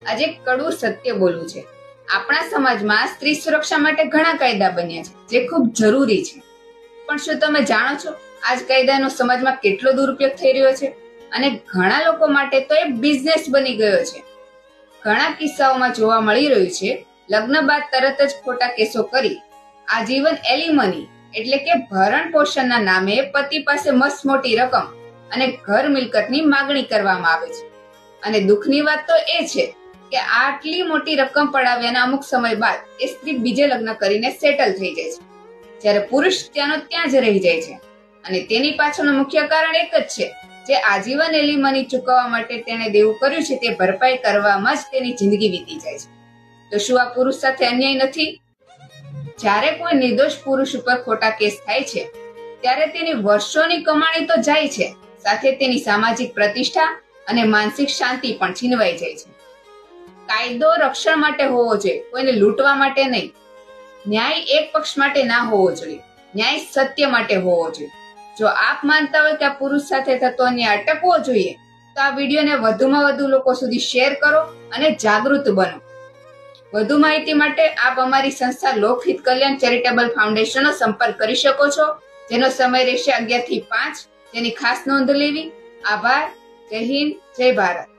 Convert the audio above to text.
આજે કડવું સત્ય બોલવું છે. આપણા સમાજમાં સ્ત્રી સુરક્ષા માટે ઘણા કાયદા બન્યા છે, જે ખૂબ જરૂરી છે. પણ શું તમે જાણો છો આજ કાયદાનો સમાજમાં કેટલો દુરુપયોગ થઈ રહ્યો છે? અને ઘણા લોકો માટે તો એ બિઝનેસ બની ગયો છે. ઘણા કિસ્સાઓમાં જોવા મળી રહ્યું છે, લગ્ન બાદ તરત જ ખોટા કેસો કરી આજીવન એલિમની એટલે કે ભરણ પોષણના નામે પતિ પાસે મસ્ત મોટી રકમ અને ઘર મિલકતની માંગણી કરવામાં આવે છે. અને દુઃખની વાત તો એ છે કે આટલી મોટી રકમ પડાવ્યાના અમુક સમય બાદ એ સ્ત્રી બીજે લગ્ન કરીને સેટલ થઈ જાય છે, જ્યારે પુરુષ ત્યાંનો ત્યાં જ રહી જાય છે. અને તેની પાછળનું મુખ્ય કારણ એક જ છે, જે આજીવન એલિમની ચૂકવવા માટે તેણે દેવું કર્યું છે તે ભરપાઈ કરવામાં જ તેની જિંદગી વીતી જાય છે. તો શું આ પુરુષ સાથે અન્યાય નથી? જ્યારે કોઈ નિર્દોષ પુરુષ ઉપર ખોટા કેસ થાય છે, ત્યારે તેની વર્ષોની કમાણી તો જાય છે, સાથે તેની સામાજિક પ્રતિષ્ઠા અને માનસિક શાંતિ પણ છીનવાઈ જાય છે. કાયદો રક્ષણ માટે હોવો જોઈએ, કોઈને લૂંટવા માટે નહીં. ન્યાય એક પક્ષ માટે ના હોવો જોઈએ, ન્યાય સત્ય માટે હોવો જોઈએ. જો આપ માનતા હોય કે આ પુરુષ સાથે થતો અન્યાય અટકવો જોઈએ, તો આ વિડીયોને વધુમાં વધુ લોકો સુધી શેર કરો અને જાગૃત બનો. વધુ માહિતી માટે આપ અમારી સંસ્થા લોકહિત કલ્યાણ ચેરિટેબલ ફાઉન્ડેશનનો સંપર્ક કરી શકો છો, જેનો સમય રહેશે 11 થી 5, જેની ખાસ નોંધ લેવી. આભાર. જય હિન્દ, જય ભારત.